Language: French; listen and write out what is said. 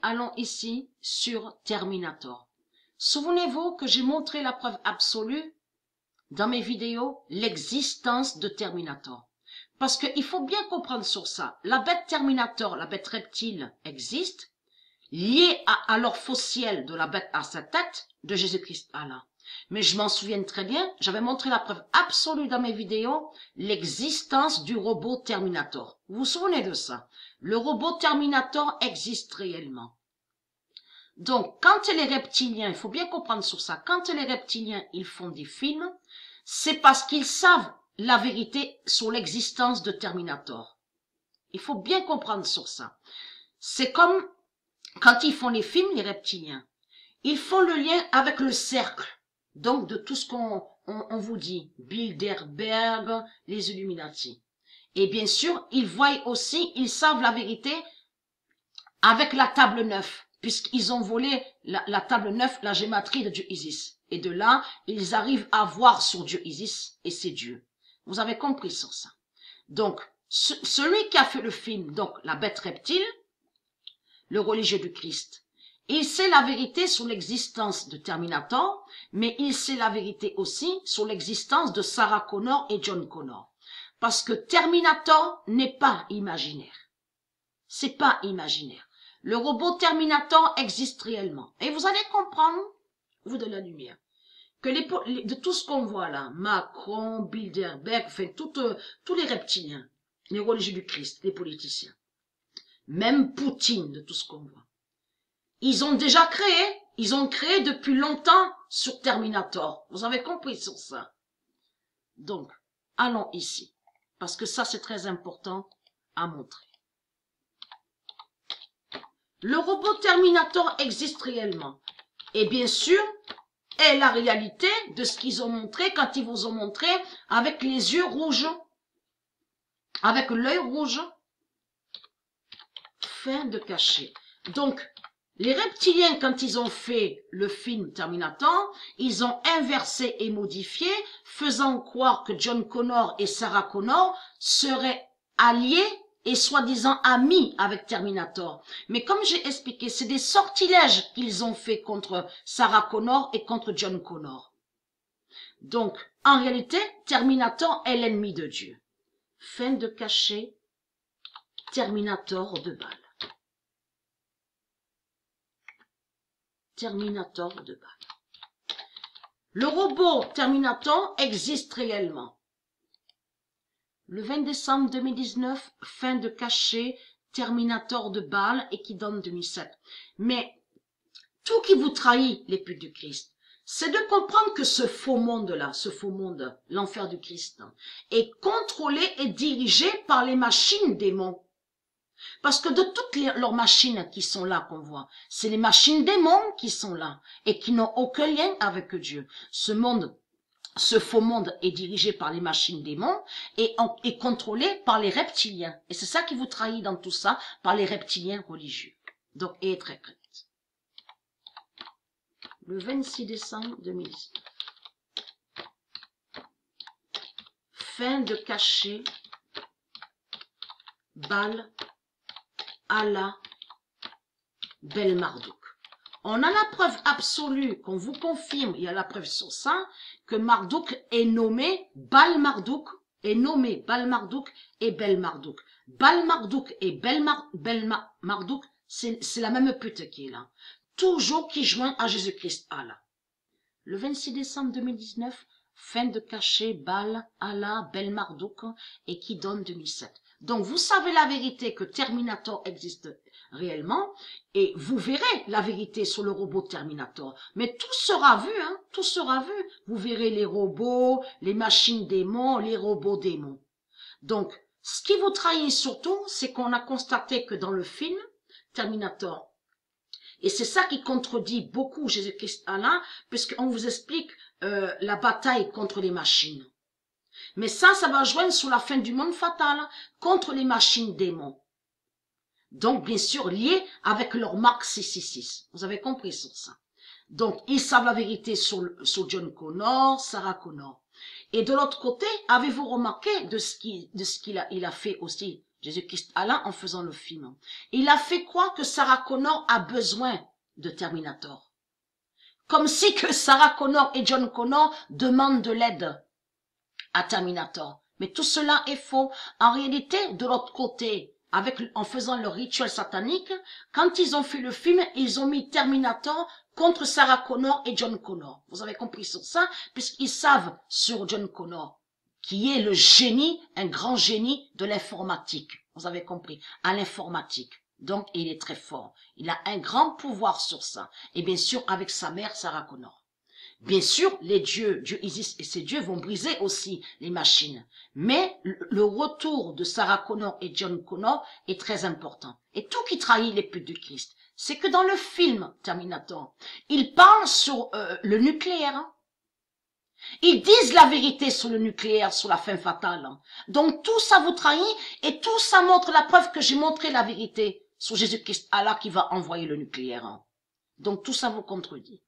allons ici sur Terminator. Souvenez-vous que j'ai montré la preuve absolue dans mes vidéos, l'existence de Terminator. Parce qu'il faut bien comprendre sur ça. La bête Terminator, la bête reptile, existe, liée à l'or fossiel de la bête à sa tête de Jésus-Christ Allah. Mais je m'en souviens très bien, j'avais montré la preuve absolue dans mes vidéos, l'existence du robot Terminator. Vous vous souvenez de ça? Le robot Terminator existe réellement. Donc, quand les reptiliens, il faut bien comprendre sur ça, quand les reptiliens, ils font des films, c'est parce qu'ils savent la vérité sur l'existence de Terminator. Il faut bien comprendre sur ça. C'est comme quand ils font les films, les reptiliens. Ils font le lien avec le cercle. Donc, de tout ce qu'on vous dit. Bilderberg, les Illuminati. Et bien sûr, ils voient aussi, ils savent la vérité avec la table 9. Puisqu'ils ont volé la table 9, la gématrie de Dieu Isis. Et de là, ils arrivent à voir sur Dieu Isis, et c'est Dieu. Vous avez compris sur ça. Donc, celui qui a fait le film, donc la bête reptile, le religieux du Christ, il sait la vérité sur l'existence de Terminator, mais il sait la vérité aussi sur l'existence de Sarah Connor et John Connor. Parce que Terminator n'est pas imaginaire. C'est pas imaginaire. Le robot Terminator existe réellement. Et vous allez comprendre, vous de la lumière, que de tout ce qu'on voit là, Macron, Bilderberg, enfin, tous les reptiliens, les religieux du Christ, les politiciens, même Poutine, de tout ce qu'on voit, ils ont déjà créé, ils ont créé depuis longtemps sur Terminator. Vous avez compris sur ça. Donc, allons ici, parce que ça c'est très important à montrer. Le robot Terminator existe réellement. Et bien sûr, est la réalité de ce qu'ils ont montré quand ils vous ont montré avec les yeux rouges, avec l'œil rouge, fin de cacher. Donc, les reptiliens, quand ils ont fait le film Terminator, ils ont inversé et modifié, faisant croire que John Connor et Sarah Connor seraient alliés et soi-disant amis avec Terminator. Mais comme j'ai expliqué, c'est des sortilèges qu'ils ont fait contre Sarah Connor et contre John Connor. Donc, en réalité, Terminator est l'ennemi de Dieu. Fin de cacher Terminator de balle. Terminator de balle. Le robot Terminator existe réellement. Le 20 décembre 2019, fin de cacher Terminator de balle et qui donne 2007. Mais tout qui vous trahit, les putes du Christ, c'est de comprendre que ce faux monde-là, ce faux monde, l'enfer du Christ, est contrôlé et dirigé par les machines démons. Parce que de toutes leurs machines qui sont là qu'on voit, c'est les machines démons qui sont là et qui n'ont aucun lien avec Dieu. Ce faux monde est dirigé par les machines démons et est contrôlé par les reptiliens. Et c'est ça qui vous trahit dans tout ça, par les reptiliens religieux. Donc, et très prête. Le 26 décembre 2019. Fin de cacher Baal, Allah, Bel Marduk. On a la preuve absolue qu'on vous confirme, il y a la preuve sur ça, que Marduk est nommé Baal Marduk, est nommé Baal Marduk et Bel Marduk. Baal Marduk et Bel Marduk, c'est la même pute qui est là. Toujours qui joint à Jésus-Christ Allah. Le 26 décembre 2019, fin de cacher Baal, Allah, Bel Marduk et qui donne 2007. Donc vous savez la vérité que Terminator existe réellement et vous verrez la vérité sur le robot Terminator. Mais tout sera vu, hein, tout sera vu. Vous verrez les robots, les machines démons, les robots démons. Donc, ce qui vous trahit surtout, c'est qu'on a constaté que dans le film Terminator, et c'est ça qui contredit beaucoup Jésus-Christ Allah, puisqu'on vous explique la bataille contre les machines. Mais ça va joindre sur la fin du monde fatal contre les machines démons. Donc, bien sûr, lié avec leur marque 666. Vous avez compris sur ça. Donc, ils savent la vérité sur John Connor, Sarah Connor. Et de l'autre côté, avez-vous remarqué de ce qu'il a fait aussi, Jésus-Christ Allah, en faisant le film. Il a fait croire que Sarah Connor a besoin de Terminator. Comme si que Sarah Connor et John Connor demandent de l'aide à Terminator. Mais tout cela est faux. En réalité, de l'autre côté, en faisant leur rituel satanique, quand ils ont fait le film, ils ont mis Terminator contre Sarah Connor et John Connor. Vous avez compris sur ça, puisqu'ils savent sur John Connor, qui est le génie, un grand génie de l'informatique. Vous avez compris, à l'informatique. Donc, il est très fort. Il a un grand pouvoir sur ça. Et bien sûr, avec sa mère, Sarah Connor. Bien sûr, les dieux, Dieu Isis et ses dieux vont briser aussi les machines. Mais le retour de Sarah Connor et John Connor est très important. Et tout qui trahit les putes du Christ, c'est que dans le film Terminator, ils parlent sur le nucléaire. Hein. Ils disent la vérité sur le nucléaire, sur la fin fatale. Hein. Donc tout ça vous trahit et tout ça montre la preuve que j'ai montré la vérité sur Jésus-Christ, Allah qui va envoyer le nucléaire. Hein. Donc tout ça vous contredit.